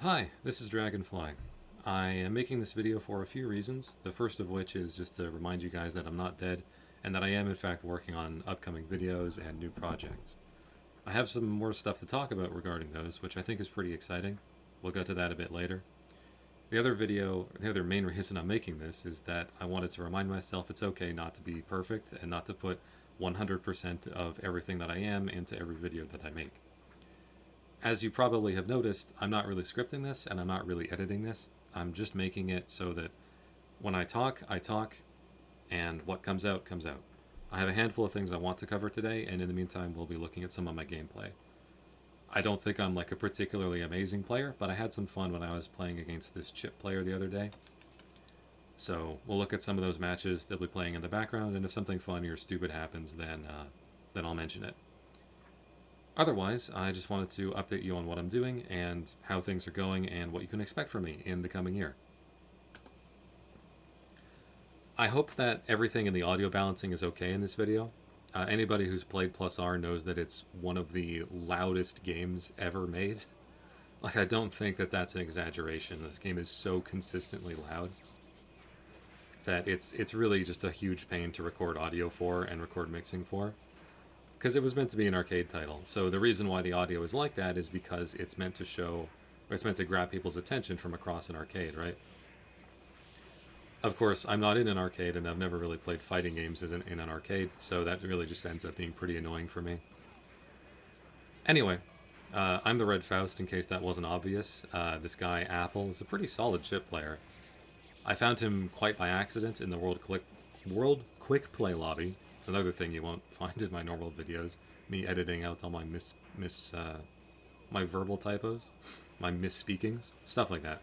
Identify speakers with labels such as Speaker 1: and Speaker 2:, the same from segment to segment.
Speaker 1: Hi, this is Dragonfly. I am making this video for a few reasons, the first of which is just to remind you guys that I'm not dead, and that I am in fact working on upcoming videos and new projects. I have some more stuff to talk about regarding those, which I think is pretty exciting. We'll get to that a bit later. The other main reason I'm making this is that I wanted to remind myself it's okay not to be perfect and not to put 100% of everything that I am into every video that I make. As you probably have noticed, I'm not really scripting this and I'm not really editing this. I'm just making it so that when I talk, and what comes out, comes out. I have a handful of things I want to cover today, and in the meantime, we'll be looking at some of my gameplay. I don't think I'm like a particularly amazing player, but I had some fun when I was playing against this chip player the other day. So we'll look at some of those matches. They'll be playing in the background, and if something funny or stupid happens, then I'll mention it. Otherwise, I just wanted to update you on what I'm doing and how things are going and what you can expect from me in the coming year. I hope that everything in the audio balancing is okay in this video. Anybody who's played Plus R knows that it's one of the loudest games ever made. Like, I don't think that that's an exaggeration. This game is so consistently loud that it's really just a huge pain to record audio for and record mixing for. Because it was meant to be an arcade title. So the reason why the audio is like that is because it's meant to show, or it's meant to grab people's attention from across an arcade, right? Of course, I'm not in an arcade, and I've never really played fighting games in an arcade, so that really just ends up being pretty annoying for me. Anyway, I'm the Red Faust, in case that wasn't obvious. This guy, Apple, is a pretty solid chip player. I found him quite by accident in the World Quick Play lobby. It's another thing you won't find in my normal videos. Me editing out all my my verbal typos, my misspeakings, stuff like that.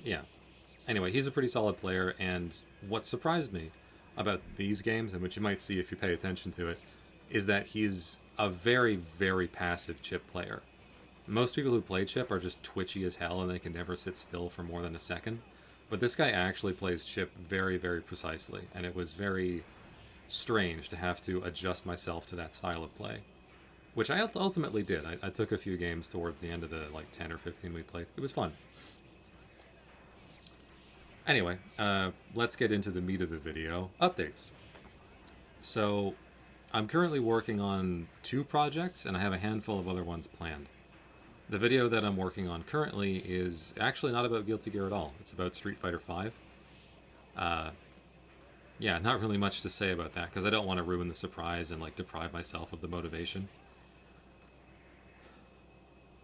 Speaker 1: Yeah. Anyway, he's a pretty solid player, and what surprised me about these games, and which you might see if you pay attention to it, is that he's a very, very passive chip player. Most people who play chip are just twitchy as hell, and they can never sit still for more than a second. But this guy actually plays chip very, very precisely, and it was very strange to have to adjust myself to that style of play. Which I ultimately did. I took a few games towards the end of the 10 or 15 we played. It was fun. Anyway, let's get into the meat of the video. Updates. So, I'm currently working on 2 projects, and I have a handful of other ones planned. The video that I'm working on currently is actually not about Guilty Gear at all. It's about Street Fighter V. Yeah, not really much to say about that, because I don't want to ruin the surprise and deprive myself of the motivation.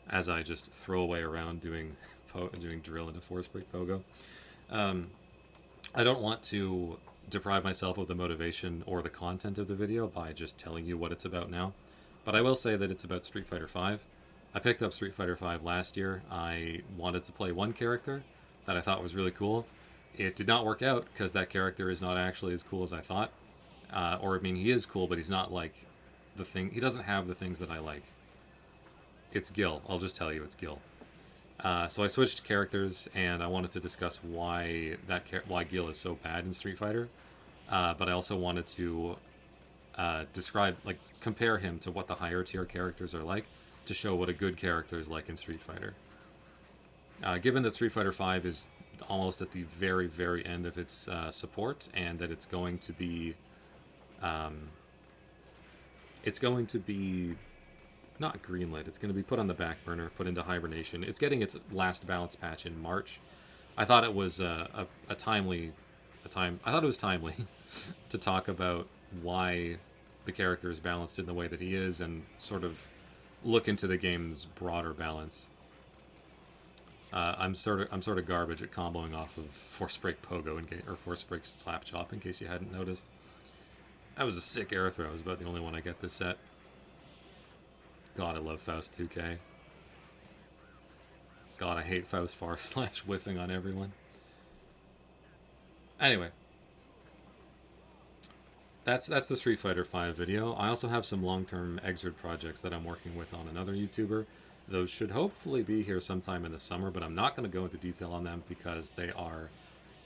Speaker 1: As I just throw away around doing drill into force break pogo. I don't want to deprive myself of the motivation or the content of the video by just telling you what it's about now. But I will say that it's about Street Fighter V. I picked up Street Fighter V last year. I wanted to play one character that I thought was really cool. It did not work out because that character is not actually as cool as I thought. He is cool, but he's not like the thing. He doesn't have the things that I like. It's Gil. I'll just tell you, it's Gil. So I switched characters, and I wanted to discuss why Gil is so bad in Street Fighter. But I also wanted to compare him to what the higher tier characters are like, to show what a good character is like in Street Fighter. Given that Street Fighter V is almost at the very, very end of its support, and that it's going to be not greenlit, it's going to be put on the back burner, put into hibernation. It's getting its last balance patch in March. I thought it was timely to talk about why the character is balanced in the way that he is, and sort of look into the game's broader balance. I'm sort of garbage at comboing off of Force Break Pogo or Force Break Slap Chop, in case you hadn't noticed. That was a sick air throw. It was about the only one I get this set. God, I love Faust 2K. God, I hate Faust far / whiffing on everyone. Anyway. That's the Street Fighter V video. I also have some long-term Exerd projects that I'm working with on another YouTuber. Those should hopefully be here sometime in the summer, but I'm not going to go into detail on them because they're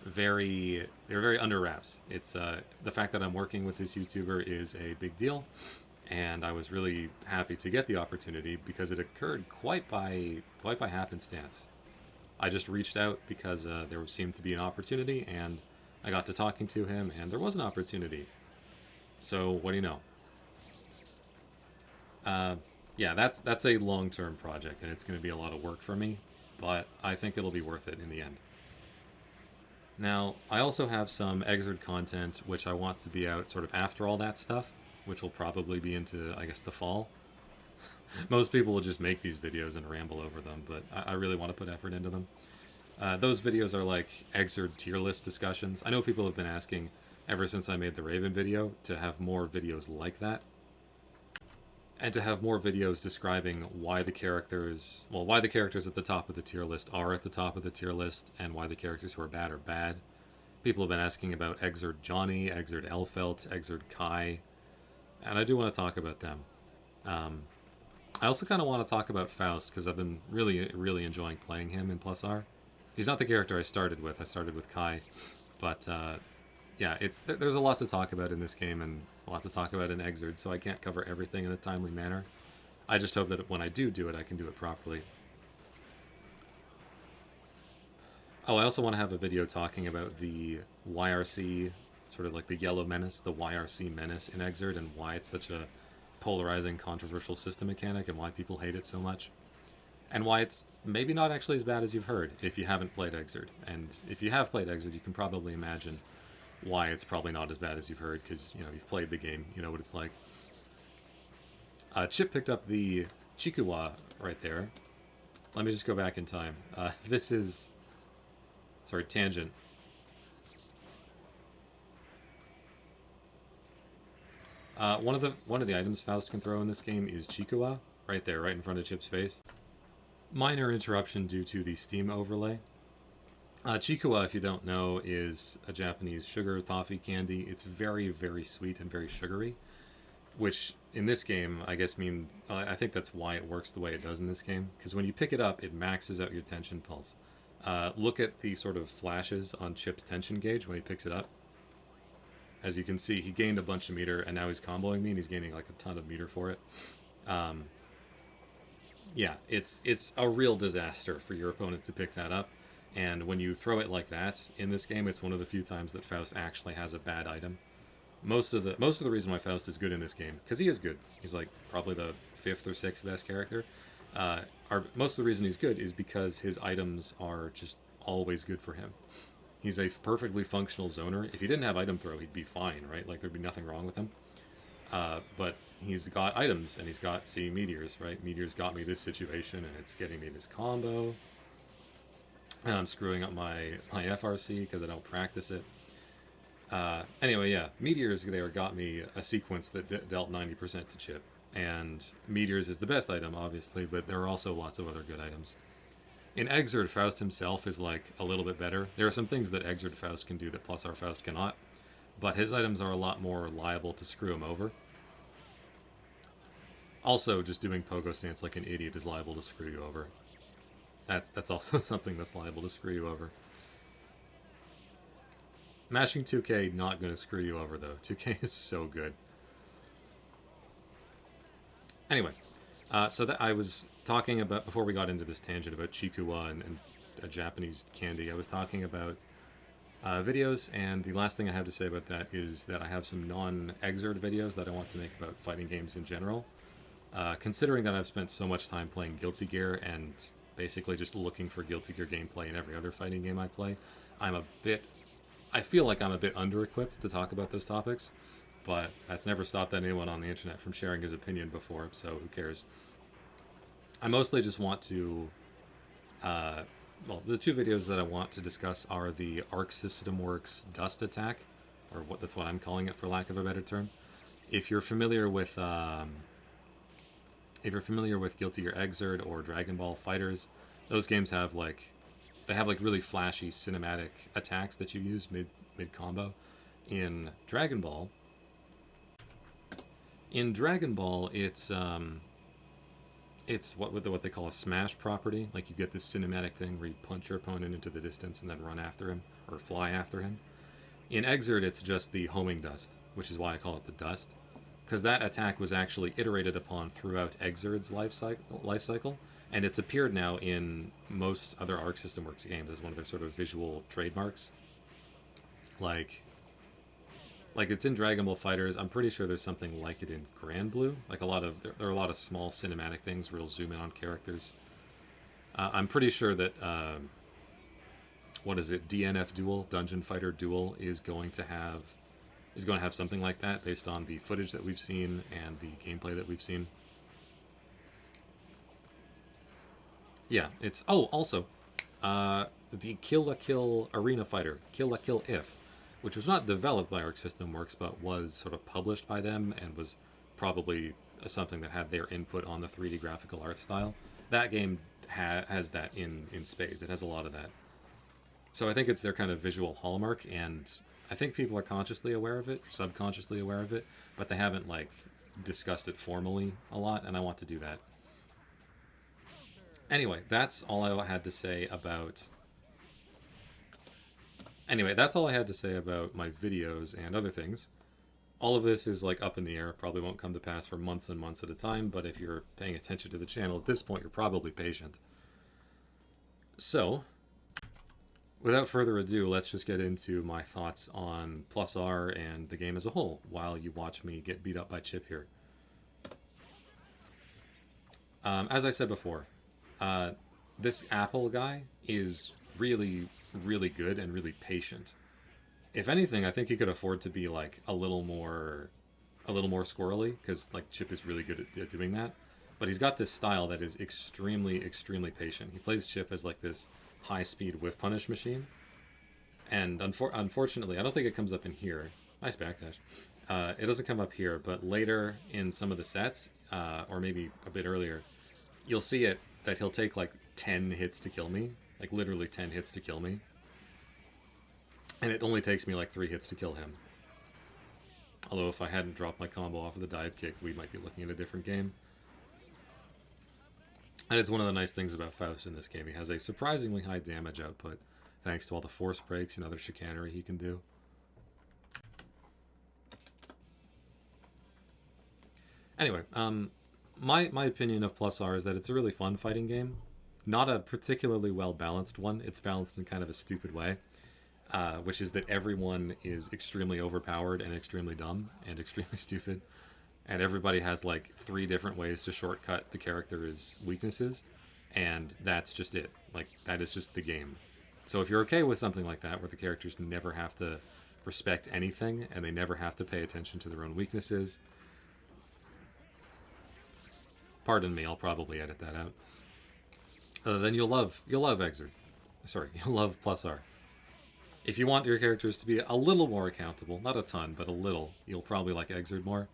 Speaker 1: very under wraps. It's the fact that I'm working with this YouTuber is a big deal, and I was really happy to get the opportunity because it occurred quite by happenstance. I just reached out because there seemed to be an opportunity, and I got to talking to him, and there was an opportunity. So what do you know? Yeah, that's a long-term project, and it's going to be a lot of work for me, but I think it'll be worth it in the end. Now, I also have some Exerd content which I want to be out sort of after all that stuff, which will probably be into, I guess, the fall. Most people will just make these videos and ramble over them, but I really want to put effort into them. Those videos are like Exerd tier list discussions. I know people have been asking ever since I made the Raven video to have more videos like that. And to have more videos describing why the characters at the top of the tier list are at the top of the tier list, and why the characters who are bad are bad. People have been asking about Exerd Johnny, Exerd Elfelt, Exerd Kai, and I do want to talk about them. I also kind of want to talk about Faust, because I've been really enjoying playing him in Plus R. He's not the character I started with. I started with Kai, but yeah, there's a lot to talk about in this game, and a lot to talk about in Exerd, so I can't cover everything in a timely manner. I just hope that when I do it, I can do it properly. Oh, I also want to have a video talking about the YRC, sort of like the yellow menace, the YRC menace in Exerd, and why it's such a polarizing, controversial system mechanic, and why people hate it so much. And why it's maybe not actually as bad as you've heard if you haven't played Exerd. And if you have played Exerd, you can probably imagine why it's probably not as bad as you've heard, because you've played the game, you know what it's like. Chip picked up the Chikuwa right there. Let me just go back in time. This is, sorry, tangent. One of the items Faust can throw in this game is Chikuwa, right there, right in front of Chip's face. Minor interruption due to the Steam overlay. Chikuwa, if you don't know, is a Japanese sugar toffee candy. It's very sweet and very sugary, which in this game, I guess I think that's why it works the way it does in this game, because when you pick it up, it maxes out your tension pulse. Look at the sort of flashes on Chip's tension gauge when he picks it up. As you can see, he gained a bunch of meter, and now he's comboing me, and he's gaining like a ton of meter for it. Yeah, it's a real disaster for your opponent to pick that up. And when you throw it like that in this game, it's one of the few times that Faust actually has a bad item. Most of the reason why Faust is good in this game, because he is good. He's like probably the 5th or 6th best character. Most of the reason he's good is because his items are just always good for him. He's a perfectly functional zoner. If he didn't have item throw, he'd be fine, right? Like there'd be nothing wrong with him. But he's got items, and he's got, see, meteors, right? Meteors got me this situation, and it's getting me this combo. And I'm screwing up my FRC because I don't practice it. Anyway, yeah, Meteors there got me a sequence that dealt 90% to Chip. And Meteors is the best item, obviously, but there are also lots of other good items. In Exerd, Faust himself is like a little bit better. There are some things that Exerd Faust can do that Plus R Faust cannot, but his items are a lot more liable to screw him over. Also, just doing pogo stance like an idiot is liable to screw you over. That's also something that's liable to screw you over. Mashing 2K not going to screw you over, though. 2K is so good. Anyway, so that I was talking about, before we got into this tangent about Chikuwa and a Japanese candy, I was talking about videos, and the last thing I have to say about that is that I have some non-Exerd videos that I want to make about fighting games in general. Considering that I've spent so much time playing Guilty Gear and basically just looking for Guilty Gear gameplay in every other fighting game I play, I feel like I'm a bit under-equipped to talk about those topics, but that's never stopped anyone on the internet from sharing his opinion before, so who cares. I mostly just want to, well, the two videos that I want to discuss are the Arc System Works Dust Attack, or that's what I'm calling it for lack of a better term. If you're familiar with Guilty Gear Exerd or Dragon Ball Fighters, those games have really flashy cinematic attacks that you use mid combo. In Dragon Ball, it's what they call a smash property. Like, you get this cinematic thing where you punch your opponent into the distance and then run after him or fly after him. In Exerd, it's just the homing dust, which is why I call it the dust. because that attack was actually iterated upon throughout Exerd's life cycle, and it's appeared now in most other Arc System Works games as one of their sort of visual trademarks. Like it's in Dragon Ball Fighters. I'm pretty sure there's something like it in Grand Blue. Like there are a lot of small cinematic things where you'll zoom in on characters. I'm pretty sure that what is it? DNF Duel, Dungeon Fighter Duel, is going to have something like that based on the footage that we've seen and the gameplay that we've seen. Yeah, it's also the Kill la Kill Arena Fighter, Kill la Kill If, which was not developed by Arc System Works, but was sort of published by them and was probably something that had their input on the 3D graphical art style. That game has that in spades. It has a lot of that. So I think it's their kind of visual hallmark, and I think people are consciously aware of it, subconsciously aware of it, but they haven't like discussed it formally a lot, and I want to do that. Anyway, that's all I had to say about my videos and other things. All of this is like up in the air, probably won't come to pass for months and months at a time, but if you're paying attention to the channel at this point, you're probably patient. So, without further ado, let's just get into my thoughts on +R and the game as a whole while you watch me get beat up by Chip here. As I said before, this Apple guy is really, really good and really patient. If anything, I think he could afford to be like a little more squirrely, because like Chip is really good at doing that. But he's got this style that is extremely, extremely patient. He plays Chip as like this high-speed whiff punish machine, and unfortunately, I don't think it comes up in here. Nice backdash. It doesn't come up here, but later in some of the sets, or maybe a bit earlier, you'll see it that he'll take like 10 hits to kill me, like literally 10 hits to kill me. And it only takes me like 3 hits to kill him. Although if I hadn't dropped my combo off of the dive kick, we might be looking at a different game. And it's one of the nice things about Faust in this game. He has a surprisingly high damage output, thanks to all the force breaks and other chicanery he can do. Anyway, my opinion of +R is that it's a really fun fighting game. Not a particularly well-balanced one. It's balanced in kind of a stupid way. Which is that everyone is extremely overpowered and extremely dumb and extremely stupid, and everybody has like 3 different ways to shortcut the character's weaknesses, and that's just it. Like, that is just the game. So if you're okay with something like that, where the characters never have to respect anything and they never have to pay attention to their own weaknesses, pardon me, I'll probably edit that out. Then you'll love Exerd. Sorry, you'll love +R. If you want your characters to be a little more accountable, not a ton, but a little, you'll probably like Exerd more.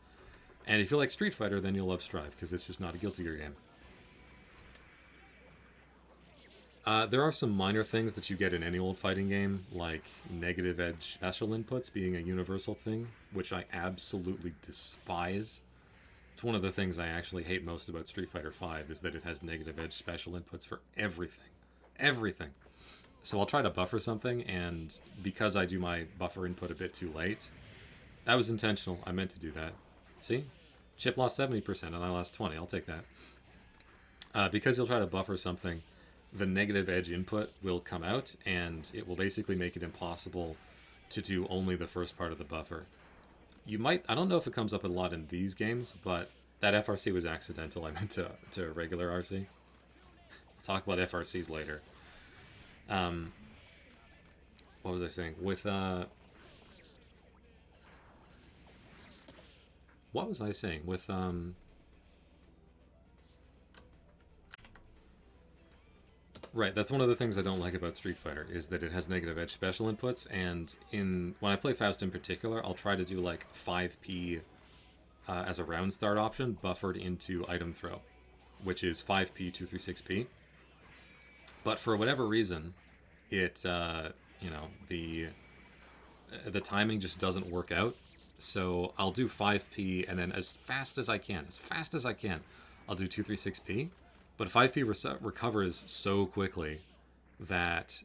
Speaker 1: And if you like Street Fighter, then you'll love Strive, because it's just not a Guilty Gear game. There are some minor things that you get in any old fighting game, like negative edge special inputs being a universal thing, which I absolutely despise. It's one of the things I actually hate most about Street Fighter V, is that it has negative edge special inputs for everything. Everything. So I'll try to buffer something, and because I do my buffer input a bit too late, that was intentional. I meant to do that. See? Chip lost 70% and I lost 20. I'll take that. Because you'll try to buffer something, the negative edge input will come out, and it will basically make it impossible to do only the first part of the buffer. I don't know if it comes up a lot in these games, but that FRC was accidental. I meant to regular RC. I'll talk about FRCs later. What was I saying? What was I saying? Right, that's one of the things I don't like about Street Fighter, is that it has negative edge special inputs, and when I play Faust in particular, I'll try to do like 5p as a round start option, buffered into item throw, which is 5p 236p. But for whatever reason, it the timing just doesn't work out. So I'll do 5p, and then as fast as I can, I'll do 236p. But 5p recovers so quickly that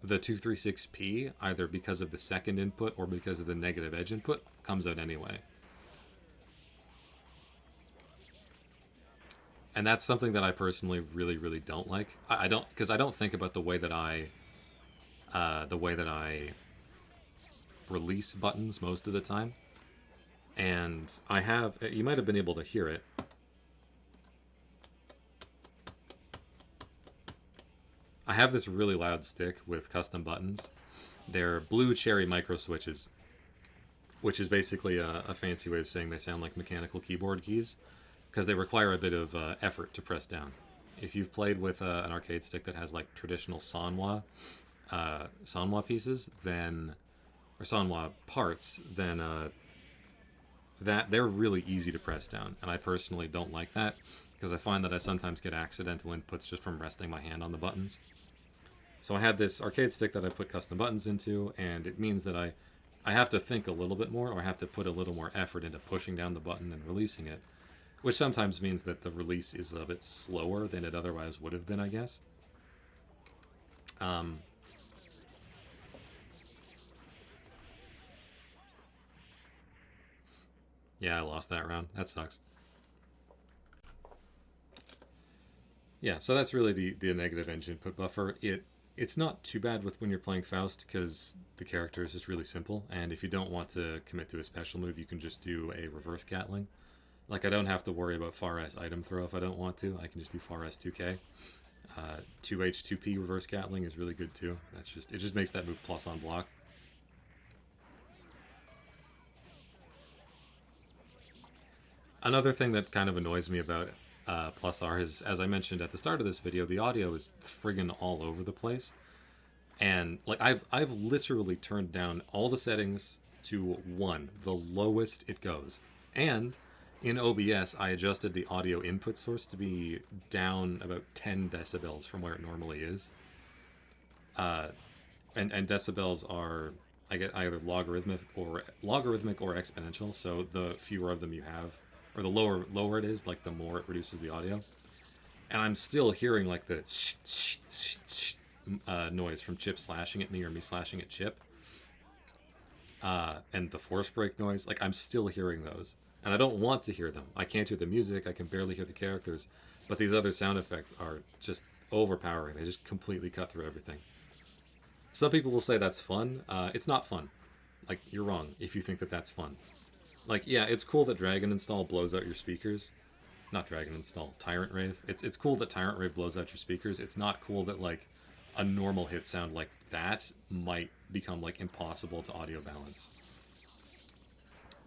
Speaker 1: the 236p, either because of the second input or because of the negative edge input, comes out anyway. And that's something that I personally really don't like. I don't, because I don't think about the way that I release buttons most of the time. And I have, you might have been able to hear it. I have this really loud stick with custom buttons. They're blue cherry micro switches, which is basically a fancy way of saying they sound like mechanical keyboard keys, because they require a bit of effort to press down. If you've played with an arcade stick that has like traditional Sanwa pieces, then, or Sanwa parts, then that they're really easy to press down, and I personally don't like that because I find that I sometimes get accidental inputs just from resting my hand on the buttons. So I had this arcade stick that I put custom buttons into, and it means that I have to think a little bit more, or I have to put a little more effort into pushing down the button and releasing it, which sometimes means that the release is a bit slower than it otherwise would have been, I guess. Yeah, I lost that round. That sucks. Yeah, so that's really the negative engine input buffer. It's not too bad with when you're playing Faust because the character is just really simple, and if you don't want to commit to a special move, you can just do a reverse Gatling. Like, I don't have to worry about far S item throw if I don't want to. I can just do far S 2K. 2H 2P reverse Gatling is really good too. It just makes that move plus on block. Another thing that kind of annoys me about plus R is, as I mentioned at the start of this video, the audio is friggin' all over the place. And like I've literally turned down all the settings to 1, the lowest it goes. And in OBS, I adjusted the audio input source to be down about 10 decibels from where it normally is. And decibels are, I get either logarithmic or exponential. So the fewer of them you have, or the lower it is, like the more it reduces the audio. And I'm still hearing like the noise from Chip slashing at me or me slashing at Chip. And the force break noise, like I'm still hearing those. And I don't want to hear them. I can't hear the music, I can barely hear the characters, but these other sound effects are just overpowering. They just completely cut through everything. Some people will say that's fun. It's not fun. Like, you're wrong if you think that that's fun. Like, yeah, it's cool that Dragon Install blows out your speakers. Not Dragon Install, Tyrant Rave. It's cool that Tyrant Rave blows out your speakers. It's not cool that, like, a normal hit sound like that might become, like, impossible to audio balance.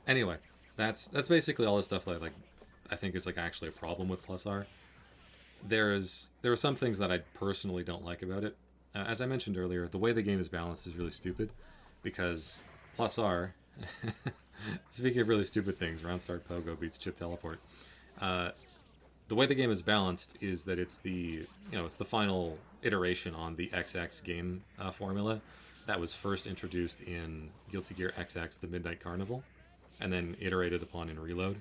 Speaker 1: Anyway, that's basically all the stuff that I think is, like, actually a problem with Plus R. There are some things that I personally don't like about it. As I mentioned earlier, the way the game is balanced is really stupid, because Plus R... Speaking of really stupid things, round start pogo beats chip teleport. The way the game is balanced is that it's the final iteration on the XX game formula that was first introduced in Guilty Gear XX: The Midnight Carnival, and then iterated upon in Reload.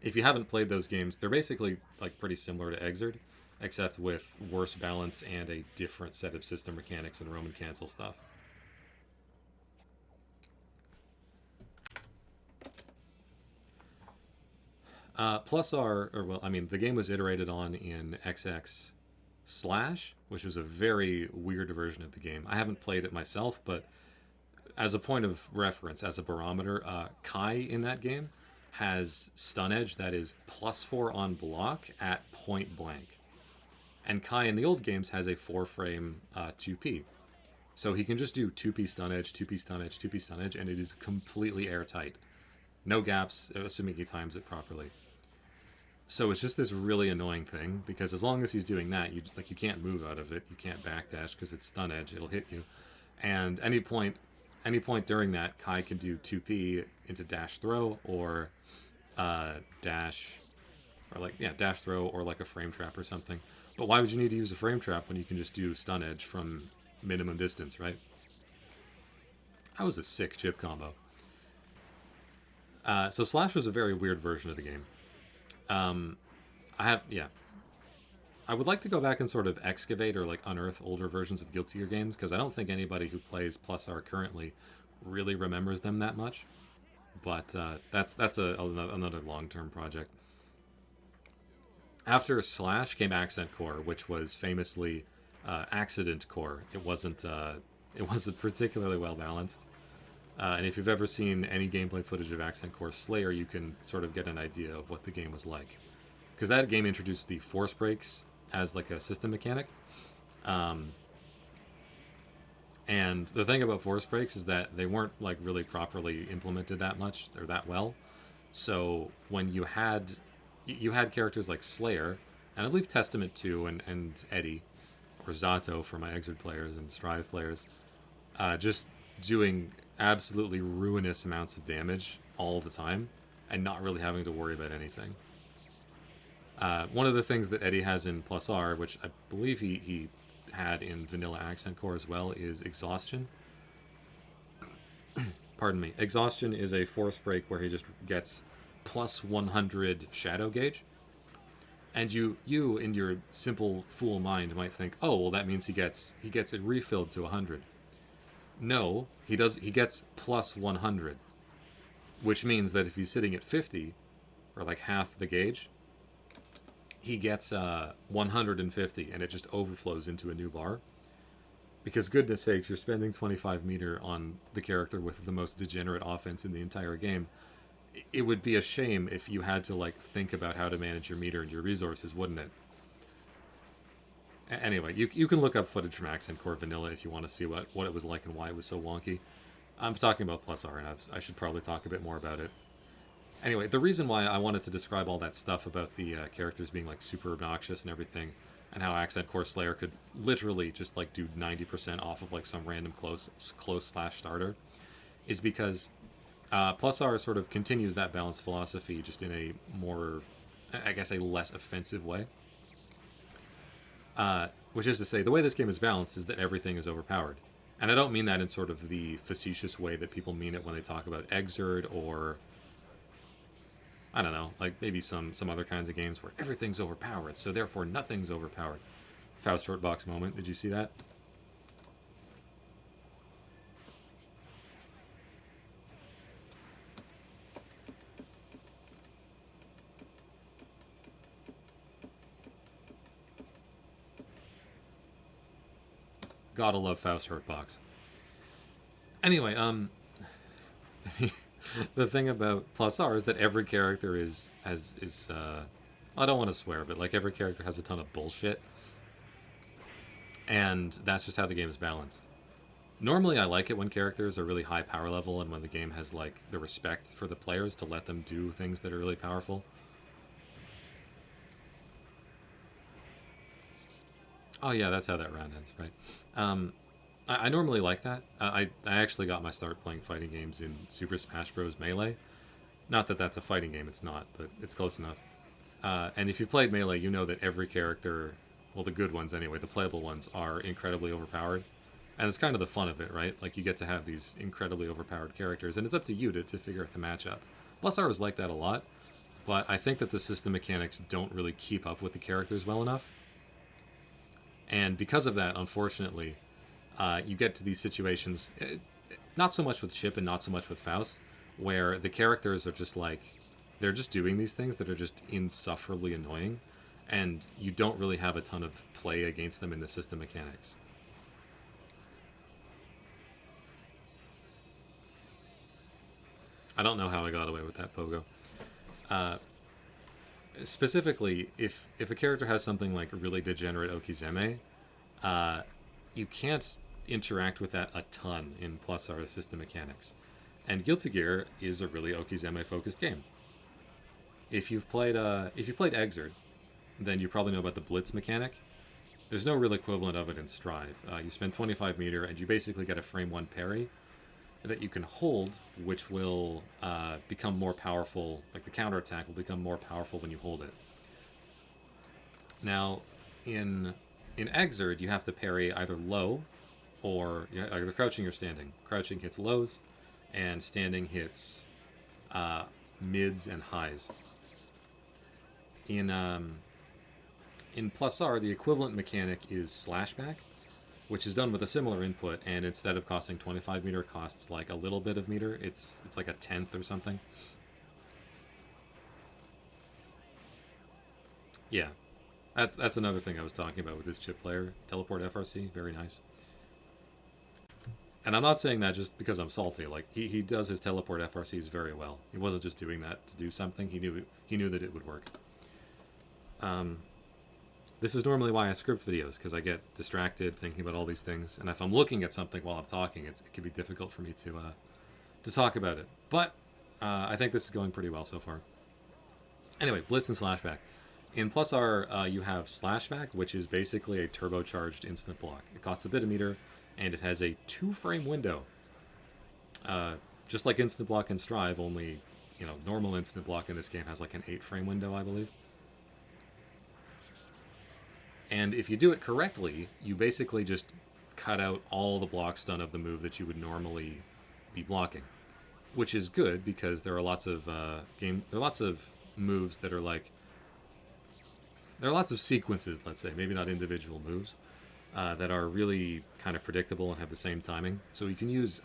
Speaker 1: If you haven't played those games, they're basically like pretty similar to Exerd, except with worse balance and a different set of system mechanics and Roman cancel stuff. Plus R, the game was iterated on in XX Slash, which was a very weird version of the game. I haven't played it myself, but as a point of reference, as a barometer, Kai in that game has stun edge that is +4 on block at point blank. And Kai in the old games has a 4-frame 2P. So he can just do 2P stun edge, 2P stun edge, 2P stun edge, and it is completely airtight. No gaps, assuming he times it properly. So it's just this really annoying thing, because as long as he's doing that, you can't move out of it, you can't backdash because it's stun edge, it'll hit you. And any point during that, Kai can do 2P into dash throw or dash throw or like a frame trap or something. But why would you need to use a frame trap when you can just do stun edge from minimum distance, right? That was a sick chip combo. So Slash was a very weird version of the game. I would like to go back and sort of excavate or like unearth older versions of Guilty Gear games, because I don't think anybody who plays Plus R currently really remembers them that much. But that's another long-term project. After Slash came Accent Core, which was famously accident core. It wasn't particularly well balanced. And if you've ever seen any gameplay footage of Accent Core Slayer, you can sort of get an idea of what the game was like. Because that game introduced the force breaks as like a system mechanic. And the thing about force breaks is that they weren't like really properly implemented that much or that well. So when you had characters like Slayer, and I believe Testament 2 and Eddie, or Zato for my Exert players and Strive players, just doing absolutely ruinous amounts of damage all the time and not really having to worry about anything. One of the things that Eddie has in Plus R, which I believe he had in Vanilla Accent Core as well, is Exhaustion. Pardon me. Exhaustion is a force break where he just gets plus 100 shadow gauge. And you in your simple fool mind might think, oh, well, that means he gets it refilled to 100. No, he gets plus 100, which means that if he's sitting at 50, or like half the gauge, he gets 150, and it just overflows into a new bar. Because goodness sakes, you're spending 25 meter on the character with the most degenerate offense in the entire game. It would be a shame if you had to like think about how to manage your meter and your resources, wouldn't it? Anyway, you can look up footage from Accent Core Vanilla if you want to see what it was like and why it was so wonky. I'm talking about Plus R, and I should probably talk a bit more about it. Anyway, the reason why I wanted to describe all that stuff about the characters being like super obnoxious and everything, and how Accent Core Slayer could literally just like do 90% off of like some random close slash starter, is because Plus R sort of continues that balanced philosophy just in a more, I guess, a less offensive way. Which is to say, the way this game is balanced is that everything is overpowered. And I don't mean that in sort of the facetious way that people mean it when they talk about Exerd or, I don't know, like maybe some other kinds of games where everything's overpowered, so therefore nothing's overpowered. Faust Shortbox moment, did you see that? Gotta love Faust Hurtbox. Anyway, the thing about Plus R is that every character is I don't want to swear, but like every character has a ton of bullshit, and that's just how the game is balanced. Normally, I like it when characters are really high power level and when the game has like the respect for the players to let them do things that are really powerful. Oh yeah, that's how that round ends, right? I normally like that. I actually got my start playing fighting games in Super Smash Bros. Melee. Not that that's a fighting game, it's not, but it's close enough. And if you've played Melee, you know that every character, well, the good ones anyway, the playable ones, are incredibly overpowered. And it's kind of the fun of it, right? Like, you get to have these incredibly overpowered characters, and it's up to you to figure out the matchup. Plus, I was like that a lot, but I think that the system mechanics don't really keep up with the characters well enough. And because of that, unfortunately, you get to these situations, not so much with Chip and not so much with Faust, where the characters are just like, they're just doing these things that are just insufferably annoying, and you don't really have a ton of play against them in the system mechanics. I don't know how I got away with that, Pogo. Specifically, if a character has something like really degenerate Okizeme, you can't interact with that a ton in Plus R system mechanics. And Guilty Gear is a really Okizeme focused game. If you've played Exerd, then you probably know about the Blitz mechanic. There's no real equivalent of it in Strive. You spend 25 meter and you basically get a frame 1 parry that you can hold, which will become more powerful. Like the counterattack will become more powerful when you hold it. Now, in Exerd, you have to parry either low or either crouching or standing. Crouching hits lows, and standing hits mids and highs. In Plus R, the equivalent mechanic is Slashback, which is done with a similar input, and instead of costing 25 meter, costs like a little bit of meter. It's like a tenth or something. Yeah, that's another thing I was talking about with this chip player. Teleport FRC, very nice. And I'm not saying that just because I'm salty. Like he does his teleport FRCs very well. He wasn't just doing that to do something. He knew that it would work. Um, this is normally why I script videos, because I get distracted thinking about all these things, and if I'm looking at something while I'm talking, it can be difficult for me to talk about it. But I think this is going pretty well so far. Anyway, Blitz and Slashback. In Plus R, you have Slashback, which is basically a turbocharged instant block. It costs a bit of meter, and it has a 2-frame window. Just like instant block and Strive, only normal instant block in this game has like an 8-frame window, I believe. And if you do it correctly, you basically just cut out all the blocks done of the move that you would normally be blocking, which is good because there are lots of moves that are like, there are lots of sequences, let's say, maybe not individual moves, that are really kind of predictable and have the same timing. So you can use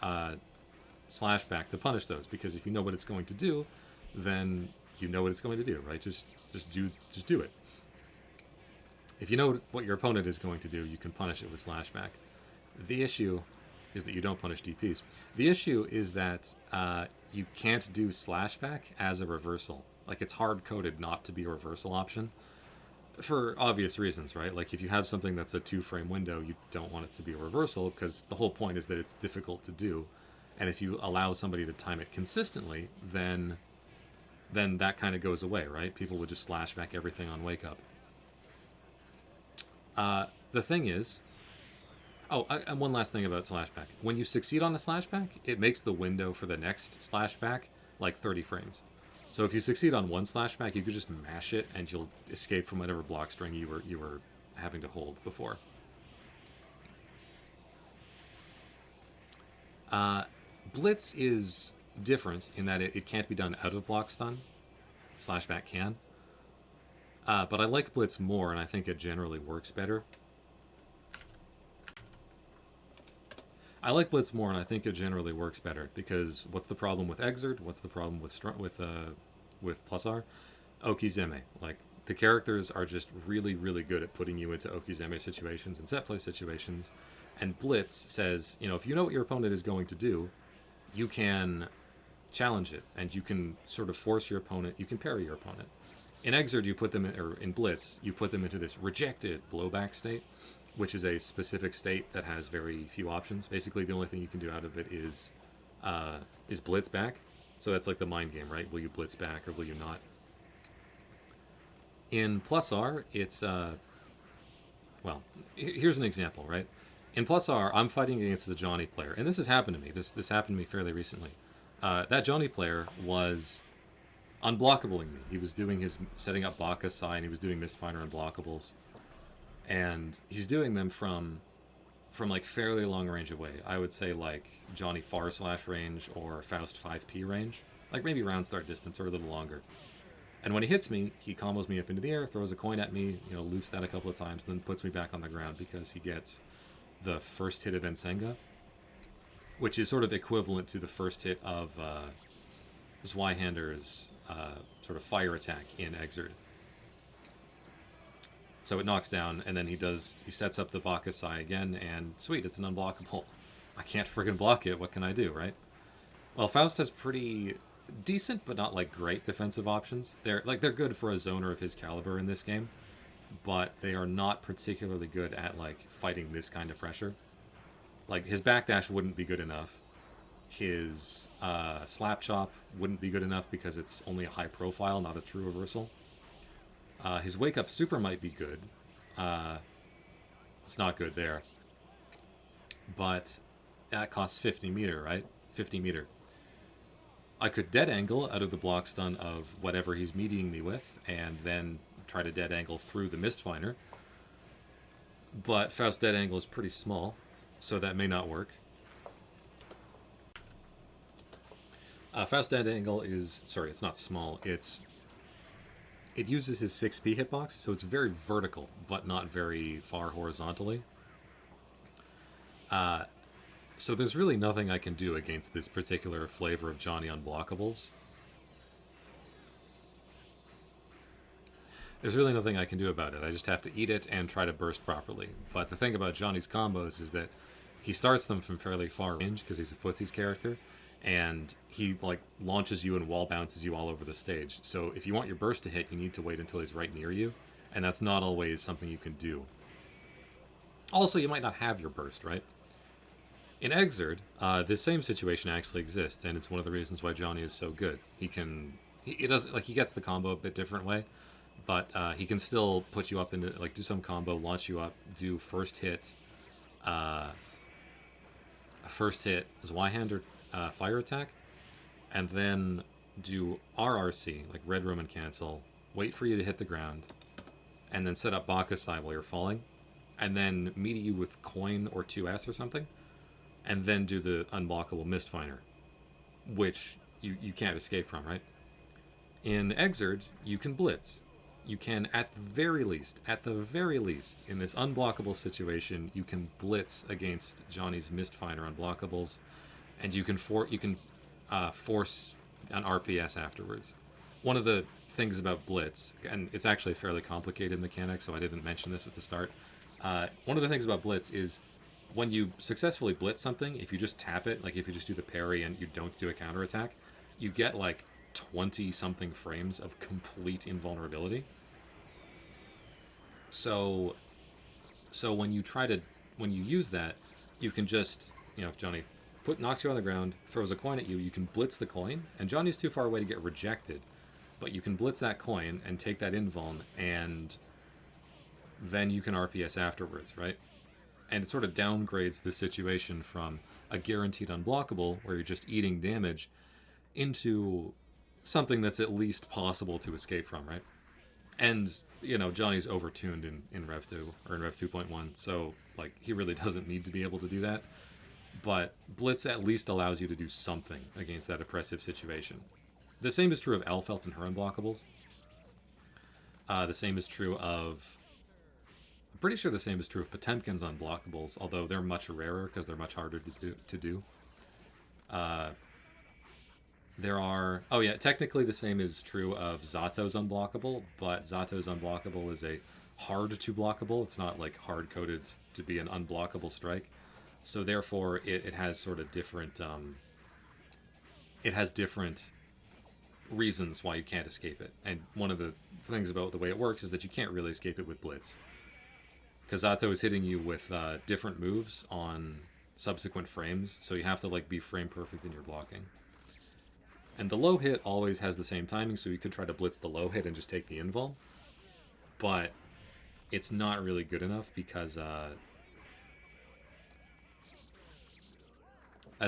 Speaker 1: Slashback to punish those, because if you know what it's going to do, then you know what it's going to do, right? Just do it. If you know what your opponent is going to do, you can punish it with Slashback. The issue is that you don't punish DPs. The issue is that you can't do Slashback as a reversal. Like, it's hard-coded not to be a reversal option for obvious reasons, right? Like, if you have something that's a 2-frame window, you don't want it to be a reversal, because the whole point is that it's difficult to do. And if you allow somebody to time it consistently, then that kind of goes away, right? People would just Slashback everything on Wake Up. The thing is, and one last thing about Slashback. When you succeed on a Slashback, it makes the window for the next Slashback like 30 frames. So if you succeed on one Slashback, you can just mash it and you'll escape from whatever block string you were having to hold before. Blitz is different in that it can't be done out of block stun. Slashback can. But I like Blitz more, and I think it generally works better. Because what's the problem with Exert? What's the problem with Plus R? Okizeme. Like, the characters are just really, really good at putting you into Okizeme situations and set play situations. And Blitz says, if you know what your opponent is going to do, you can challenge it, and you can sort of force your opponent. You can parry your opponent. In Exert, you put them in Blitz, you put them into this rejected blowback state, which is a specific state that has very few options. Basically, the only thing you can do out of it is Blitz back. So that's like the mind game, right? Will you Blitz back or will you not? In Plus R, it's well, here's an example, right? In Plus R, I'm fighting against the Johnny player, and this has happened to me. This happened to me fairly recently. That Johnny player was unblockabling me. He was doing his setting up Baka Sai, and he was doing Mistfinder unblockables, and he's doing them from like fairly long range away. I would say like Johnny far slash range or Faust 5p range, like maybe round start distance or a little longer. And when he hits me, he combos me up into the air, throws a coin at me, loops that a couple of times, then puts me back on the ground because he gets the first hit of Ensenga, which is sort of equivalent to the first hit of Zweihander's sort of fire attack in Exert. So it knocks down, and then he sets up the Baka Sai again, and sweet, it's an unblockable. I can't friggin' block it, what can I do, right? Well, Faust has pretty decent, but not like great defensive options. They're good for a zoner of his caliber in this game, but they are not particularly good at like fighting this kind of pressure. Like, his backdash wouldn't be good enough. His slap chop wouldn't be good enough because it's only a high profile, not a true reversal. His wake up super might be good. It's not good there. But that costs 50 meter, right? 50 meter. I could dead angle out of the block stun of whatever he's meeting me with, and then try to dead angle through the Mistfinder. But Faust dead angle is pretty small, so that may not work. Faust dead angle is, sorry, it's not small, it uses his 6p hitbox, so it's very vertical, but not very far horizontally. So there's really nothing I can do against this particular flavor of Johnny unblockables. there's really nothing I can do about it. I just have to eat it and try to burst properly. But the thing about Johnny's combos is that he starts them from fairly far range because he's a footsies character, and he like launches you and wall bounces you all over the stage. So if you want your burst to hit, you need to wait until he's right near you, and that's not always something you can do. Also, you might not have your burst, right? In Exerd, this same situation actually exists, and it's one of the reasons why Johnny is so good. He doesn't like he gets the combo a bit different way, but he can still put you up into like do some combo, launch you up, do first hit Y-hand or fire attack, and then do RRC, like Red Room and cancel, wait for you to hit the ground, and then set up Bakusai while you're falling, and then meet you with coin or 2S or something, and then do the unblockable Mistfinder, which you can't escape from, right? In Exerd, you can blitz. You can, at the very least, in this unblockable situation, you can blitz against Johnny's Mistfinder unblockables, and you can force an RPS afterwards. One of the things about blitz, and it's actually a fairly complicated mechanic, so I didn't mention this at the start. One of the things about blitz is when you successfully blitz something, if you just tap it, like if you just do the parry and you don't do a counterattack, you get like 20-something frames of complete invulnerability. So when you use that, you can just, if Johnny knocks you on the ground, throws a coin at you, you can blitz the coin, and Johnny's too far away to get rejected, but you can blitz that coin and take that invuln, and then you can RPS afterwards, right? And it sort of downgrades the situation from a guaranteed unblockable, where you're just eating damage, into something that's at least possible to escape from, right? And, Johnny's overtuned in Rev 2, or in Rev 2.1, so, like, he really doesn't need to be able to do that. But Blitz at least allows you to do something against that oppressive situation. The same is true of Elfelt and her unblockables. The same is true of... I'm pretty sure the same is true of Potemkin's unblockables, although they're much rarer because they're much harder to do. There are... Oh yeah, technically the same is true of Zato's unblockable, but Zato's unblockable is a hard-to-blockable. It's not, like, hard-coded to be an unblockable strike. So therefore, it has sort of different... it has different reasons why you can't escape it. And one of the things about the way it works is that you can't really escape it with Blitz. Because Zato is hitting you with different moves on subsequent frames, so you have to, like, be frame perfect in your blocking. And the low hit always has the same timing, so you could try to blitz the low hit and just take the invul. But it's not really good enough because that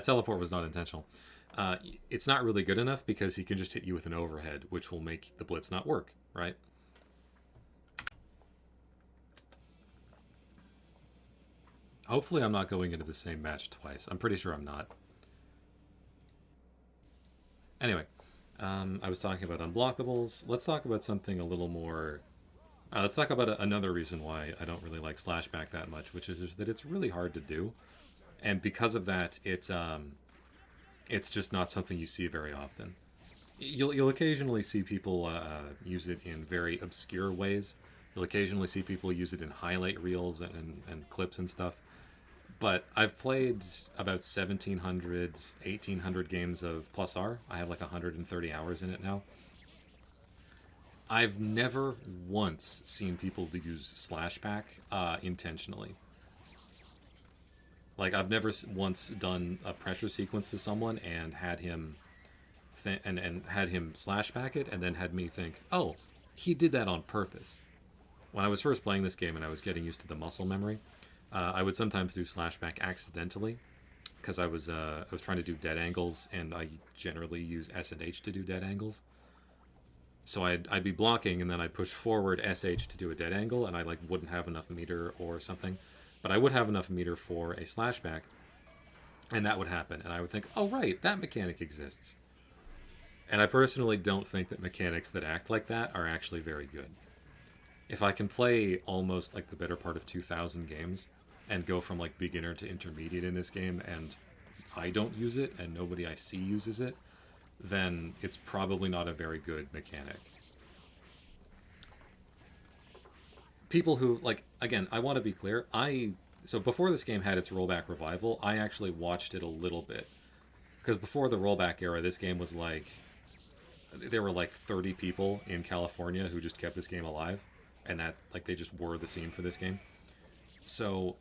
Speaker 1: teleport was not intentional. It's not really good enough because he can just hit you with an overhead, which will make the blitz not work, right? Hopefully I'm not going into the same match twice. I'm pretty sure I'm not. Anyway, I was talking about unblockables. Let's talk about something a little more... let's talk about another reason why I don't really like Slashback that much, which is just that it's really hard to do. And because of that, it's just not something you see very often. You'll occasionally see people use it in very obscure ways. You'll occasionally see people use it in highlight reels and clips and stuff. But I've played about 1,700, 1,800 games of +R. I have like 130 hours in it now. I've never once seen people use Slashback intentionally. Like, I've never once done a pressure sequence to someone and had him had him Slashback it, and then had me think, oh, he did that on purpose. When I was first playing this game and I was getting used to the muscle memory, I would sometimes do Slashback accidentally because I was trying to do dead angles, and I generally use S and H to do dead angles. So I'd be blocking, and then I'd push forward SH to do a dead angle, and I like wouldn't have enough meter or something. But I would have enough meter for a Slashback, and that would happen. And I would think, oh right, that mechanic exists. And I personally don't think that mechanics that act like that are actually very good. If I can play almost like the better part of 2,000 games, and go from like beginner to intermediate in this game, and I don't use it, and nobody I see uses it, then it's probably not a very good mechanic. people who, like, again, I want to be clear. So before this game had its rollback revival, I actually watched it a little bit. Because before the rollback era, this game was like, there were like 30 people in California who just kept this game alive, and that, like, they just were the scene for this game. So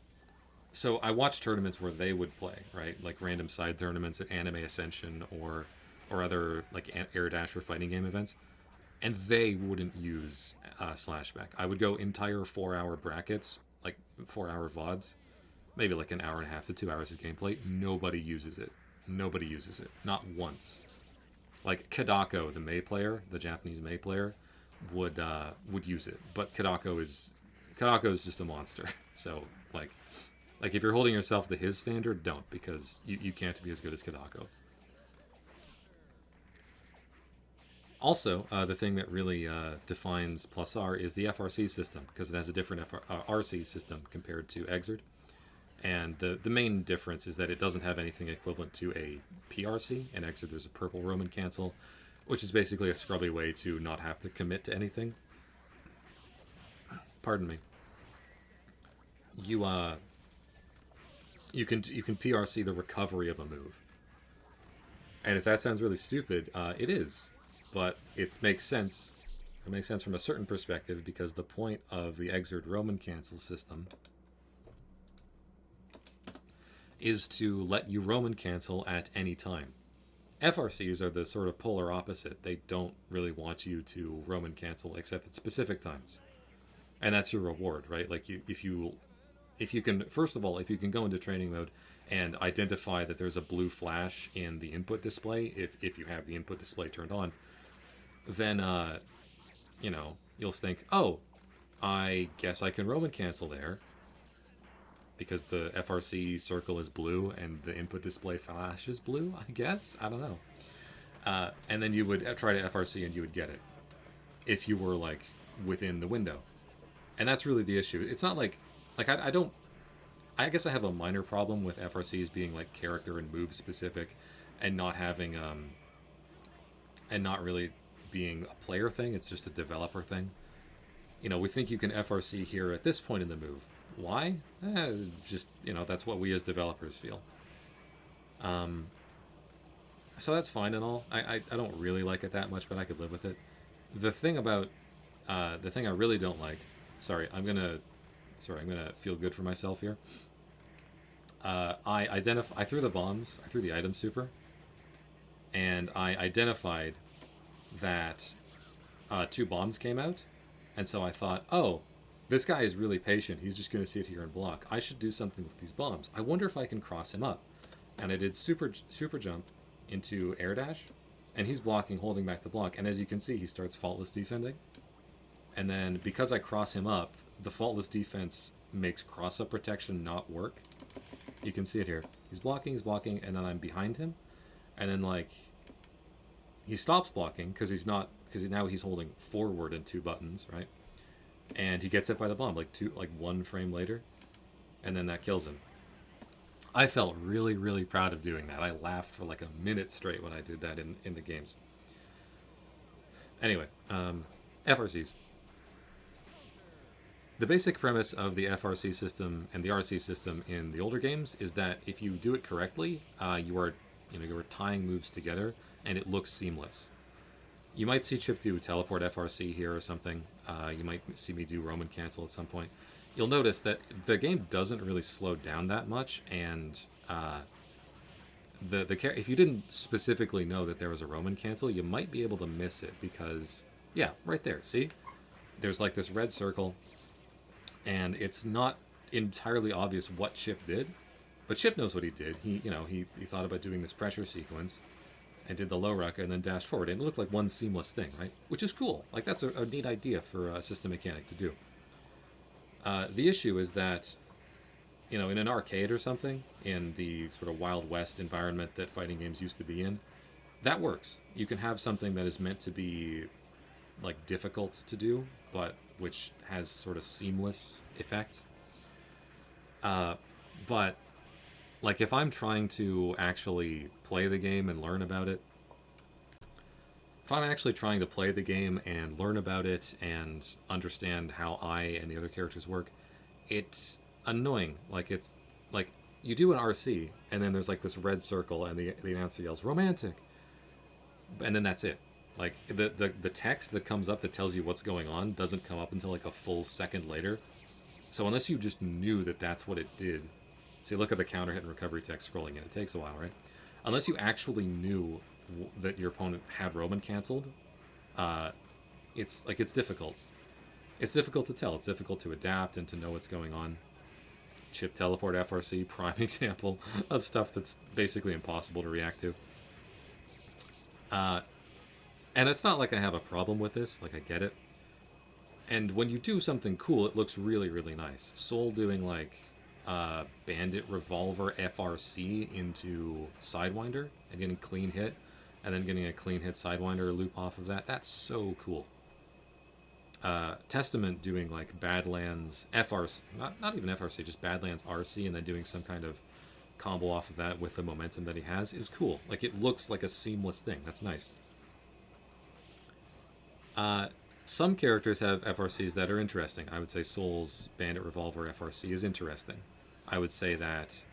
Speaker 1: I watched tournaments where they would play, right? Like random side tournaments at Anime Ascension or other like Air Dash or fighting game events, and they wouldn't use Slashback. I would go entire 4-hour brackets, like 4-hour VODs, maybe like an hour and a half to 2 hours of gameplay. Nobody uses it. Nobody uses it. Not once. Like Kadako, the Mei player, the Japanese Mei player, would use it, but Kadako is just a monster. So like if you're holding yourself to his standard, don't, because you can't be as good as Kadako. Also, the thing that really defines Plus R is the FRC system, because it has a different RC system compared to Exerd. And the main difference is that it doesn't have anything equivalent to a PRC. In Exerd, there's a purple Roman cancel, which is basically a scrubby way to not have to commit to anything. Pardon me. You can PRC the recovery of a move. And if that sounds really stupid, it is. But it makes sense. It makes sense from a certain perspective, because the point of the Exerd Roman cancel system is to let you Roman cancel at any time. FRCs are the sort of polar opposite. They don't really want you to Roman cancel except at specific times. And that's your reward, right? Like if you can, first of all, if you can go into training mode and identify that there's a blue flash in the input display, if you have the input display turned on, then you'll think, oh, I guess I can Roman cancel there, because the FRC circle is blue and the input display flash is blue, I guess. I don't know. And then you would try to FRC and you would get it if you were like within the window. And that's really the issue. It's not like I guess I have a minor problem with FRCs being like character and move specific, and not having and not really being a player thing. It's just a developer thing. We think you can FRC here at this point in the move. Why? Just, that's what we as developers feel. So that's fine and all. I don't really like it that much, but I could live with it. The thing I really don't like. Sorry, I'm gonna feel good for myself here. I threw the bombs. I threw the item super, and I identified that 2 bombs came out, and so I thought, oh, this guy is really patient. He's just going to sit here and block. I should do something with these bombs. I wonder if I can cross him up. And I did super jump into air dash, and he's blocking, holding back the block. And as you can see, he starts faultless defending. And then because I cross him up, the faultless defense makes cross-up protection not work. You can see it here. He's blocking, and then I'm behind him. And then, like, he stops blocking because now he's holding forward and 2 buttons, right? And he gets hit by the bomb, like 1 frame later. And then that kills him. I felt really, really proud of doing that. I laughed for like a minute straight when I did that in the games. Anyway, FRCs. The basic premise of the FRC system and the RC system in the older games is that if you do it correctly, you are tying moves together, and it looks seamless. You might see Chip do teleport FRC here or something. You might see me do Roman cancel at some point. You'll notice that the game doesn't really slow down that much, and if you didn't specifically know that there was a Roman cancel, you might be able to miss it, because, yeah, right there, see? There's like this red circle, and it's not entirely obvious what Chip did, but Chip knows what he did. He thought about doing this pressure sequence, and did the low ruck, and then dashed forward, and it looked like one seamless thing, right? Which is cool. Like, that's a neat idea for a system mechanic to do. The issue is that, in an arcade or something, in the sort of Wild West environment that fighting games used to be in, that works. You can have something that is meant to be, like, difficult to do, but which has sort of seamless effects. But, like, if I'm trying to actually play the game and learn about it, if I'm actually trying to play the game and learn about it and understand how I and the other characters work, it's annoying. Like, it's like you do an RC and then there's like this red circle and the announcer yells romantic, and then that's it. Like the text that comes up that tells you what's going on doesn't come up until like a full second later. So unless you just knew that that's what it did, so you look at the counter hit and recovery text scrolling in, it takes a while, right? Unless you actually knew that your opponent had Roman canceled, it's difficult. It's difficult to tell. It's difficult to adapt and to know what's going on. Chip teleport FRC, prime example of stuff that's basically impossible to react to. And it's not like I have a problem with this. Like, I get it. And when you do something cool, it looks really, really nice. Soul doing, like, Bandit Revolver FRC into Sidewinder and getting clean hit, and then getting a clean hit Sidewinder loop off of that. That's so cool. Testament doing, like, Badlands FRC, not even FRC, just Badlands RC, and then doing some kind of combo off of that with the momentum that he has is cool. Like, it looks like a seamless thing. That's nice. Some characters have FRCs that are interesting. I would say Soul's Bandit Revolver FRC is interesting. I would say that...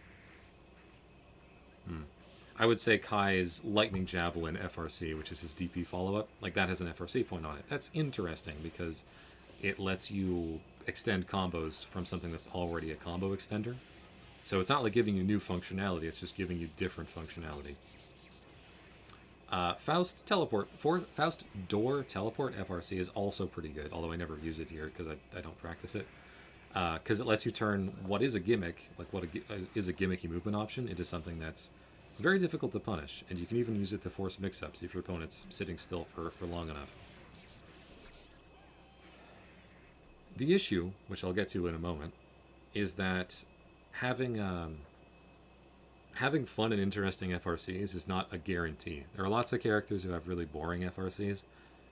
Speaker 1: I would say Kai's Lightning Javelin FRC, which is his DP follow-up, like that has an FRC point on it. That's interesting because it lets you extend combos from something that's already a combo extender. So it's not like giving you new functionality, it's just giving you different functionality. Faust Door Teleport FRC is also pretty good, although I never use it here because I don't practice it. Because it lets you turn what is a gimmick, like what is a gimmicky movement option, into something that's very difficult to punish, and you can even use it to force mix-ups if your opponent's sitting still for long enough. The issue, which I'll get to in a moment, is that having fun and interesting FRCs is not a guarantee. There are lots of characters who have really boring FRCs,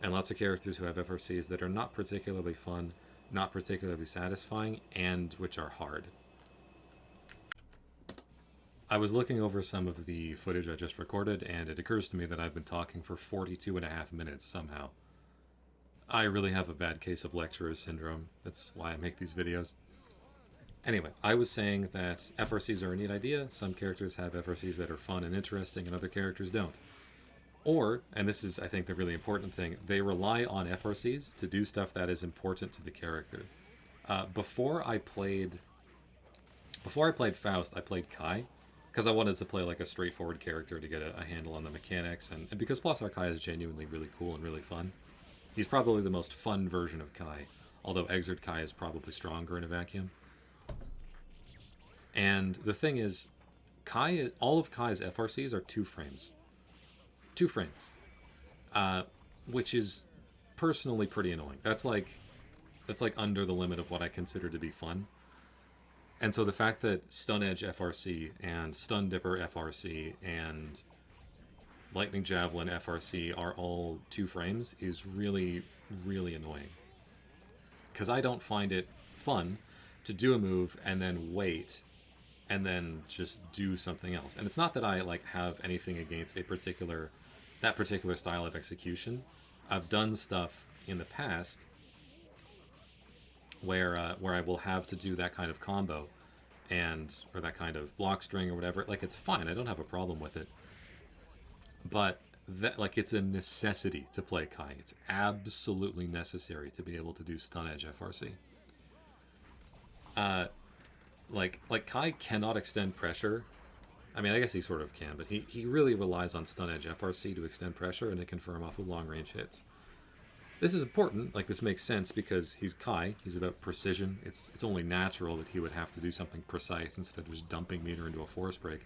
Speaker 1: and lots of characters who have FRCs that are not particularly fun, not particularly satisfying, and which are hard. I was looking over some of the footage I just recorded, and it occurs to me that I've been talking for 42.5 minutes somehow. I really have a bad case of lecturer's syndrome. That's why I make these videos. Anyway, I was saying that FRCs are a neat idea. Some characters have FRCs that are fun and interesting, and other characters don't. Or, and this is, I think, the really important thing, they rely on FRCs to do stuff that is important to the character. Before I played Faust, I played Kai, because I wanted to play like a straightforward character to get a handle on the mechanics, and because Plus R Kai is genuinely really cool and really fun. He's probably the most fun version of Kai, although Exert Kai is probably stronger in a vacuum. And the thing is, all of Kai's FRCs are 2 frames. 2 frames. Which is personally pretty annoying. That's like under the limit of what I consider to be fun. And so the fact that Stun Edge FRC and Stun Dipper FRC and Lightning Javelin FRC are all 2 frames is really, really annoying. Because I don't find it fun to do a move and then wait and then just do something else. And it's not that I like have anything against that particular style of execution. I've done stuff in the past where I will have to do that kind of combo or that kind of block string or whatever. Like, it's fine. I don't have a problem with it. But that, like, it's a necessity to play Kai. It's absolutely necessary to be able to do Stun Edge FRC. Like Kai cannot extend pressure. I mean, I guess he sort of can, but he really relies on Stun Edge FRC to extend pressure and to confirm off with long range hits. This is important, like this makes sense because he's Kai, he's about precision. It's only natural that he would have to do something precise instead of just dumping meter into a force break.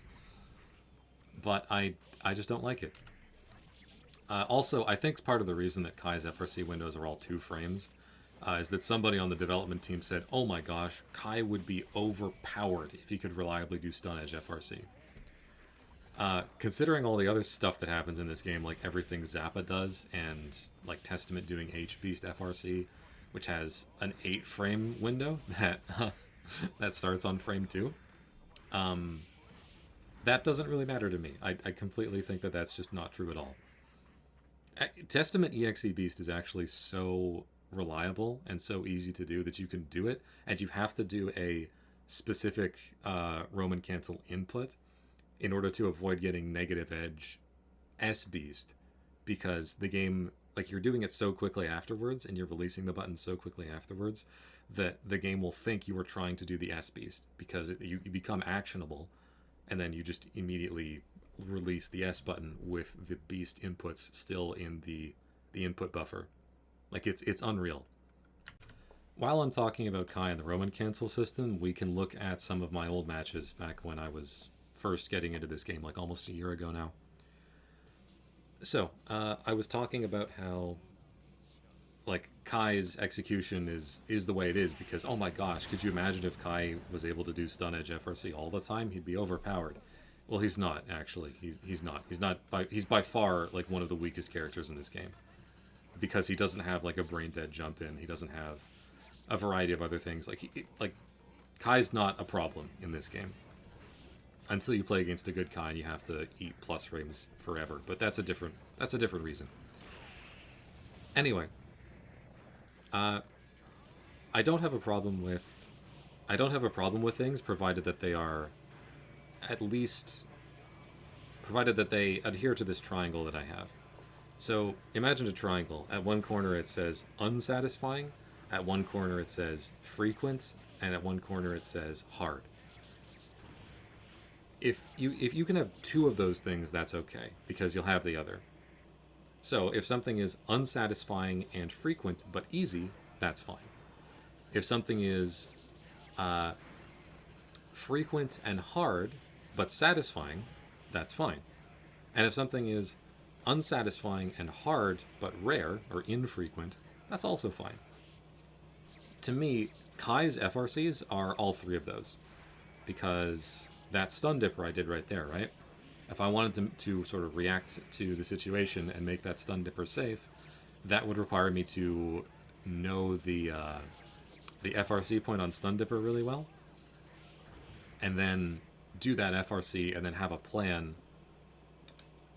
Speaker 1: But I just don't like it. Also, I think part of the reason that Kai's FRC windows are all 2 frames is that somebody on the development team said, oh my gosh, Kai would be overpowered if he could reliably do Stun Edge FRC. Considering all the other stuff that happens in this game, like everything Zappa does, and like Testament doing H-Beast FRC, which has an 8-frame window that starts on frame 2, that doesn't really matter to me. I completely think that that's just not true at all. Testament EXE Beast is actually so reliable and so easy to do that you can do it, and you have to do a specific Roman cancel input in order to avoid getting negative edge S Beast, because the game, like, you're doing it so quickly afterwards and you're releasing the button so quickly afterwards that the game will think you were trying to do the S Beast, because you become actionable, and then you just immediately release the S button with the Beast inputs still in the input buffer. Like, it's unreal. While I'm talking about Kai and the Roman cancel system, we can look at some of my old matches back when I was first getting into this game, like almost a year ago now. So, I was talking about how, like, Kai's execution is the way it is because, oh my gosh, could you imagine if Kai was able to do stun edge FRC all the time? He'd be overpowered. Well, he's not, actually. He's not. He's by far, like, one of the weakest characters in this game, because he doesn't have, like, a brain dead jump in. He doesn't have a variety of other things. Like Kai's not a problem in this game until you play against a good Kai and you have to eat plus frames forever. But that's a different reason. Anyway, I don't have a problem with things provided that they are at least provided that they adhere to this triangle that I have. So imagine a triangle. At one corner it says unsatisfying, at one corner it says frequent, and at one corner it says hard. If you can have two of those things, that's okay, because you'll have the other. So if something is unsatisfying and frequent but easy, that's fine. If something is frequent and hard but satisfying, that's fine. And if something is unsatisfying and hard but rare or infrequent, that's also fine. To me, Kai's FRCs are all three of those, because that stun dipper I did right there, right? If I wanted to sort of react to the situation and make that stun dipper safe, that would require me to know the FRC point on stun dipper really well, and then do that FRC and then have a plan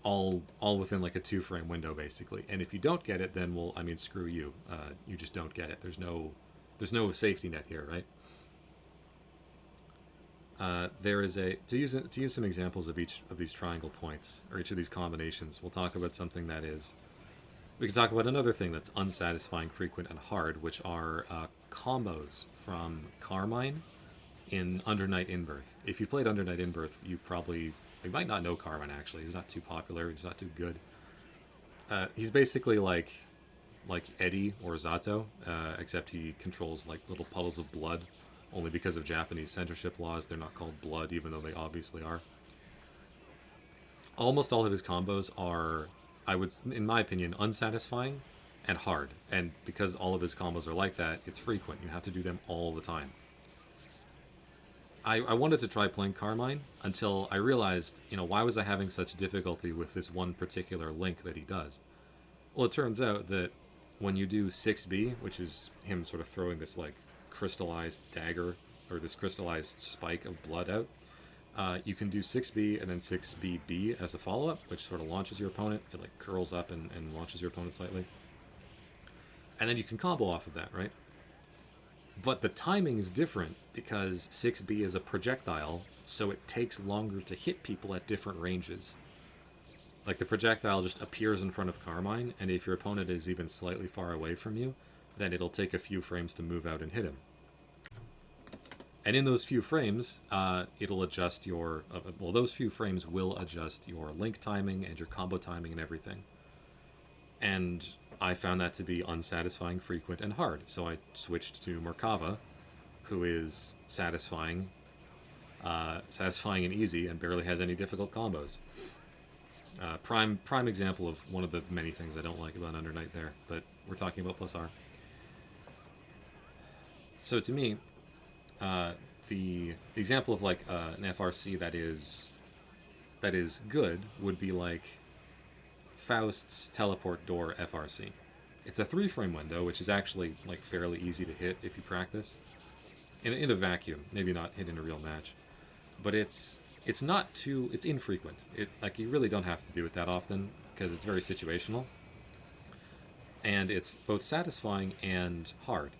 Speaker 1: all within like a 2-frame window, basically. And if you don't get it, then, well, I mean, screw you. You just don't get it. There's no safety net here, right? There is to use some examples of each of these triangle points, or each of these combinations. We'll talk about something that is. We can talk about another thing that's unsatisfying, frequent, and hard, which are combos from Carmine in Under Night In-Birth. If you played Under Night In-Birth, you might not know Carmine, actually. He's not too popular. He's not too good. He's basically like Eddie or Zato, except he controls like little puddles of blood. Only because of Japanese censorship laws, they're not called blood, even though they obviously are. Almost all of his combos are, in my opinion, unsatisfying and hard. And because all of his combos are like that, it's frequent. You have to do them all the time. I wanted to try playing Carmine until I realized, why was I having such difficulty with this one particular link that he does? Well, it turns out that when you do 6B, which is him sort of throwing this like crystallized dagger, or this crystallized spike of blood out, you can do 6B and then 6BB as a follow-up, which sort of launches your opponent. It like curls up and launches your opponent slightly. And then you can combo off of that, right? But the timing is different because 6B is a projectile, so it takes longer to hit people at different ranges. Like, the projectile just appears in front of Carmine, and if your opponent is even slightly far away from you, then it'll take a few frames to move out and hit him. And in those few frames, it'll adjust your... those few frames will adjust your link timing and your combo timing and everything. And I found that to be unsatisfying, frequent, and hard. So I switched to Merkava, who is satisfying and easy, and barely has any difficult combos. Prime example of one of the many things I don't like about Under Night there, but we're talking about +R. So to me, the example of like an FRC that is good would be like Faust's teleport door FRC. It's a 3-frame window, which is actually like fairly easy to hit if you practice. In a vacuum, maybe not hit in a real match, but it's infrequent. Like, you really don't have to do it that often because it's very situational. And it's both satisfying and hard.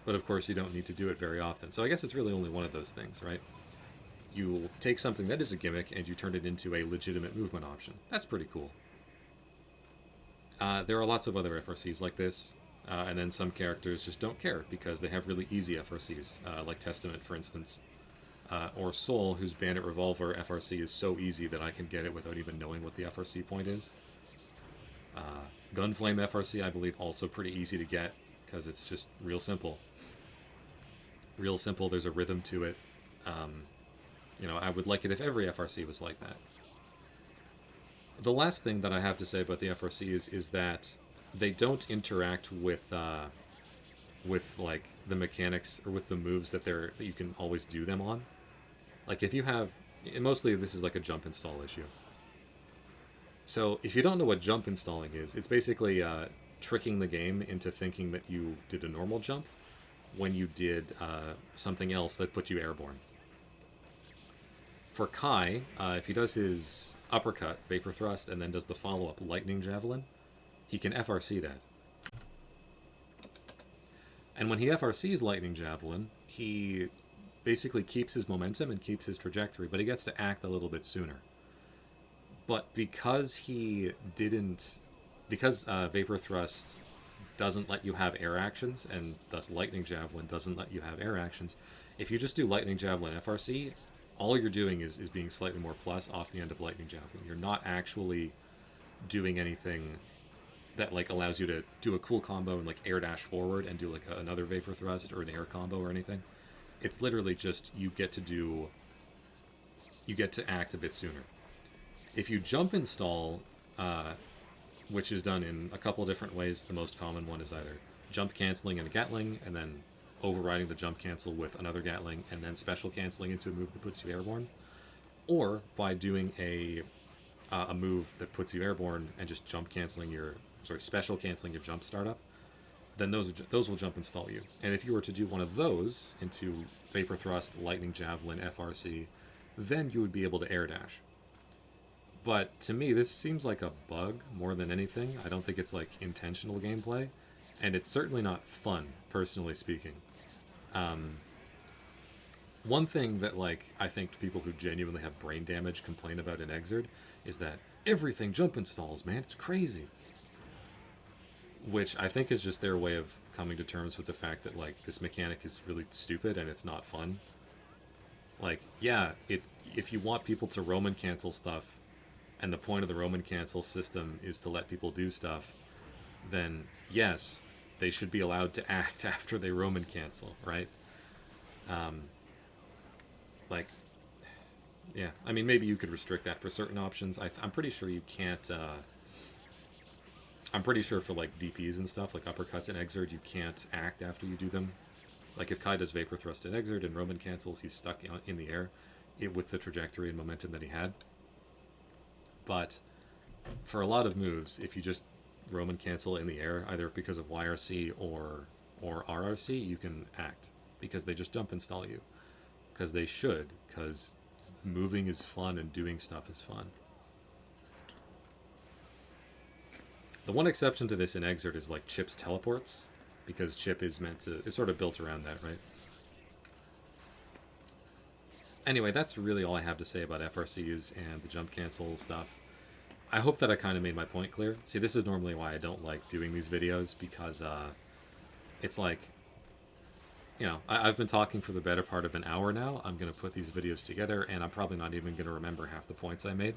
Speaker 1: But of course, you don't need to do it very often. So I guess it's really only one of those things, right? You take something that is a gimmick and you turn it into a legitimate movement option. That's pretty cool. There are lots of other FRCs like this, and then some characters just don't care because they have really easy FRCs, like Testament, for instance. Or Soul, whose Bandit Revolver FRC is so easy that I can get it without even knowing what the FRC point is. Gunflame FRC, I believe, also pretty easy to get because it's just real simple. Real simple, there's a rhythm to it. You know, I would like it if every FRC was like that. The last thing that I have to say about the FRCs is that they don't interact with like the mechanics or with the moves that you can always do them on. Like if you have, and mostly this is like a jump install issue. So if you don't know what jump installing is, it's basically tricking the game into thinking that you did a normal jump when you did something else that put you airborne. For Kai, if he does his uppercut, Vapor Thrust, and then does the follow-up Lightning Javelin, he can FRC that. And when he FRCs Lightning Javelin, he basically keeps his momentum and keeps his trajectory, but he gets to act a little bit sooner. But because Vapor Thrust doesn't let you have air actions, and thus Lightning Javelin doesn't let you have air actions, if you just do Lightning Javelin FRC, all you're doing is being slightly more plus off the end of Lightning Javelin. You're not actually doing anything that like allows you to do a cool combo and like air dash forward and do like another Vapor Thrust or an air combo or anything. It's literally just you get to act a bit sooner. If you jump install, which is done in a couple different ways, the most common one is either jump canceling and a Gatling, and then overriding the jump cancel with another Gatling, and then special canceling into a move that puts you airborne, or by doing a move that puts you airborne and just special canceling your jump startup, then those will jump install you. And if you were to do one of those into Vapor Thrust, Lightning Javelin, FRC, then you would be able to air dash. But to me, this seems like a bug more than anything. I don't think it's like intentional gameplay, and it's certainly not fun, personally speaking. One thing that like I think people who genuinely have brain damage complain about in Exerd is that everything jump installs, man. It's crazy. Which I think is just their way of coming to terms with the fact that like this mechanic is really stupid and it's not fun. Like, yeah, if you want people to Roman cancel stuff, and the point of the Roman cancel system is to let people do stuff, then yes, they should be allowed to act after they Roman cancel, right? Like, yeah, I mean, maybe you could restrict that for certain options. I'm pretty sure you can't, I'm pretty sure for like DPs and stuff, like uppercuts in Exerd, you can't act after you do them. Like if Kai does Vapor Thrust in Exerd and Roman cancels, he's stuck in the air with the trajectory and momentum that he had. But for a lot of moves, if you just Roman cancel in the air, either because of YRC or RRC, you can act because they just jump install you. Because they should, because moving is fun and doing stuff is fun. The one exception to this in Exerd is like Chip's teleports, because Chip is sort of built around that, right? Anyway, that's really all I have to say about FRCs and the jump cancel stuff. I hope that I kind of made my point clear. See, this is normally why I don't like doing these videos, because it's like, you know, I've been talking for the better part of an hour now. I'm going to put these videos together, and I'm probably not even going to remember half the points I made,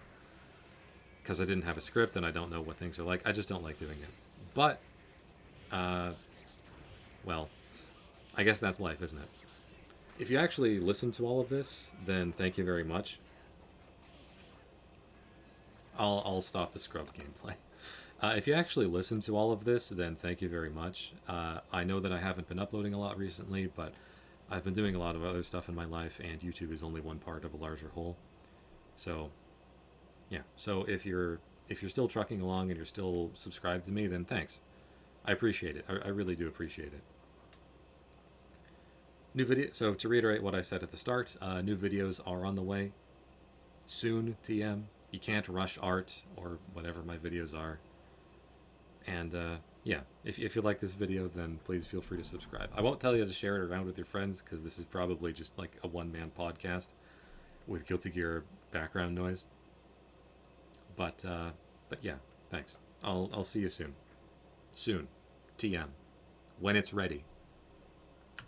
Speaker 1: because I didn't have a script, and I don't know what things are like. I just don't like doing it. But, well, I guess that's life, isn't it? If you actually listen to all of this, then thank you very much. I'll stop the scrub gameplay. If you actually listen to all of this, then thank you very much. I know that I haven't been uploading a lot recently, but I've been doing a lot of other stuff in my life, and YouTube is only one part of a larger whole. So, yeah. So if you're still trucking along and you're still subscribed to me, then thanks. I appreciate it. I really do appreciate it. New video. So to reiterate what I said at the start, new videos are on the way. Soon, TM. You can't rush art or whatever my videos are. And yeah, if you like this video, then please feel free to subscribe. I won't tell you to share it around with your friends because this is probably just like a one-man podcast with Guilty Gear background noise. But yeah, thanks. I'll see you soon. Soon. TM. When it's ready.